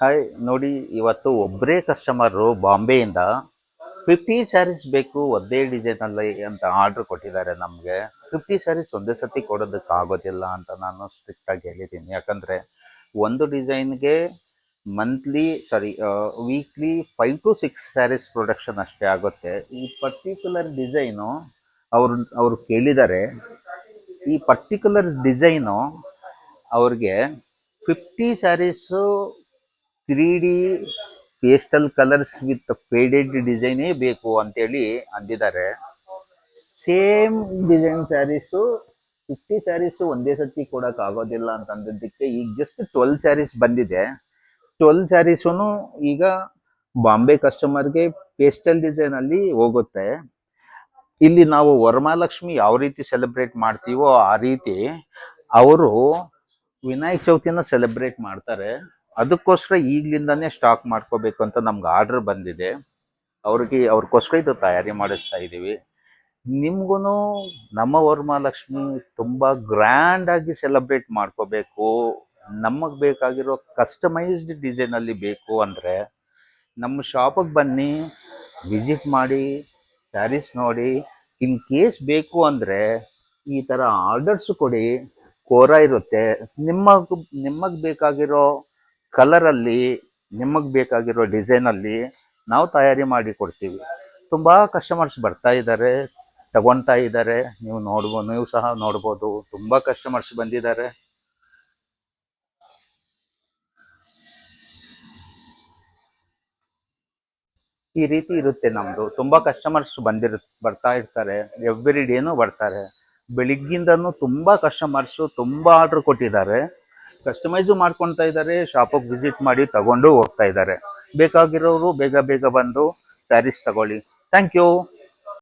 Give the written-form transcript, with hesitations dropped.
Hi ನೋಡಿ, ಇವತ್ತು ಒಬ್ಬರೇ ಕಸ್ಟಮರು ಬಾಂಬೆಯಿಂದ 50 ಸ್ಯಾರೀಸ್ ಬೇಕು ಒಂದೇ ಡಿಸೈನಲ್ಲಿ ಅಂತ ಆರ್ಡ್ರ್ ಕೊಟ್ಟಿದ್ದಾರೆ ನಮಗೆ. 50 ಸ್ಯಾರೀಸ್ ಒಂದೇ ಸತಿ ಕೊಡೋದಕ್ಕೆ ಆಗೋದಿಲ್ಲ ಅಂತ ನಾನು ಸ್ಟ್ರಿಕ್ಟಾಗಿ ಹೇಳಿದ್ದೀನಿ. ಯಾಕಂದರೆ ಒಂದು ಡಿಸೈನ್ಗೆ ವೀಕ್ಲಿ 5 to 6 ಸ್ಯಾರೀಸ್ ಪ್ರೊಡಕ್ಷನ್ ಅಷ್ಟೇ ಆಗುತ್ತೆ. ಈ ಪರ್ಟಿಕ್ಯುಲರ್ ಡಿಸೈನು ಅವರು ಕೇಳಿದ್ದಾರೆ. ಈ ಪರ್ಟಿಕ್ಯುಲರ್ ಡಿಸೈನು ಅವ್ರಿಗೆ 50 saris 3D pastel colours with faded ಡಿಸೈನೇ ಬೇಕು ಅಂತೇಳಿ ಅಂದಿದ್ದಾರೆ. ಸೇಮ್ ಡಿಸೈನ್ ಸ್ಯಾರೀಸು 50 ಸ್ಯಾರೀಸು ಒಂದೇ ಸತಿ ಕೊಡೋಕೆ ಆಗೋದಿಲ್ಲ ಅಂತ ಅಂದಿದ್ದಕ್ಕೆ ಈಗ ಜಸ್ಟ್ 12 ಸ್ಯಾರೀಸ್ ಬಂದಿದೆ. 12 ಸ್ಯಾರೀಸೂ ಈಗ ಬಾಂಬೆ ಕಸ್ಟಮರ್ಗೆ ಪೇಸ್ಟಲ್ ಡಿಸೈನಲ್ಲಿ ಹೋಗುತ್ತೆ. ಇಲ್ಲಿ ನಾವು ವರಮಹಾಲಕ್ಷ್ಮಿ ಯಾವ ರೀತಿ ಸೆಲೆಬ್ರೇಟ್ ಮಾಡ್ತೀವೋ ಆ ರೀತಿ ಅವರು ವಿನಾಯಕ ಚೌತಿನ ಸೆಲೆಬ್ರೇಟ್ ಮಾಡ್ತಾರೆ. ಅದಕ್ಕೋಸ್ಕರ ಈಗಲಿಂದಾನೇ ಸ್ಟಾಕ್ ಮಾಡ್ಕೋಬೇಕು ಅಂತ ನಮ್ಗೆ ಆರ್ಡರ್ ಬಂದಿದೆ. ಅವ್ರಿಗೋಸ್ಕರ ಇದು ತಯಾರಿ ಮಾಡಿಸ್ತಾ ಇದ್ದೀವಿ. ನಿಮ್ಗೂ ನಮ್ಮ ವರಮಹಾಲಕ್ಷ್ಮಿ ತುಂಬ ಗ್ರ್ಯಾಂಡಾಗಿ ಸೆಲೆಬ್ರೇಟ್ ಮಾಡ್ಕೋಬೇಕು, ನಮಗೆ ಬೇಕಾಗಿರೋ ಕಸ್ಟಮೈಸ್ಡ್ ಡಿಸೈನಲ್ಲಿ ಬೇಕು ಅಂದರೆ ನಮ್ಮ ಶಾಪಿಗೆ ಬನ್ನಿ, ವಿಸಿಟ್ ಮಾಡಿ, ಸ್ಯಾರೀಸ್ ನೋಡಿ. ಇನ್ ಕೇಸ್ ಬೇಕು ಅಂದರೆ ಈ ಥರ ಆರ್ಡರ್ಸ್ ಕೊಡಿ. ಕೋರ ಇರುತ್ತೆ. ನಿಮಗೆ ಬೇಕಾಗಿರೋ ಕಲರಲ್ಲಿ, ನಿಮಗೆ ಬೇಕಾಗಿರೋ ಡಿಸೈನಲ್ಲಿ ನಾವು ತಯಾರಿ ಮಾಡಿ ಕೊಡ್ತೀವಿ. ತುಂಬ ಕಸ್ಟಮರ್ಸ್ ಬರ್ತಾ ಇದ್ದಾರೆ, ತಗೊಳ್ತಾ ಇದ್ದಾರೆ. ನೀವು ಸಹ ನೋಡ್ಬೋದು, ತುಂಬ ಕಸ್ಟಮರ್ಸ್ ಬಂದಿದ್ದಾರೆ. ಈ ರೀತಿ ಇರುತ್ತೆ ನಮ್ಮದು. ತುಂಬ ಕಸ್ಟಮರ್ಸ್ ಬರ್ತಾ ಇರ್ತಾರೆ, ಎವ್ರಿ ಡೇನೂ ಬರ್ತಾರೆ. ಬೆಳಿಗ್ಗಿಂದನೂ ತುಂಬ ಕಸ್ಟಮರ್ಸು ತುಂಬ ಆರ್ಡ್ರ್ ಕೊಟ್ಟಿದ್ದಾರೆ. ಕಸ್ಟಮೈಸು ಮಾಡ್ಕೊತಾ ಇದ್ದಾರೆ, ಶಾಪಿಗೆ ವಿಸಿಟ್ ಮಾಡಿ ತಗೊಂಡು ಹೋಗ್ತಾ ಇದ್ದಾರೆ. ಬೇಕಾಗಿರೋರು ಬೇಗ ಬೇಗ ಬಂದು ಸ್ಯಾರೀಸ್ ತಗೊಳ್ಳಿ. Thank you.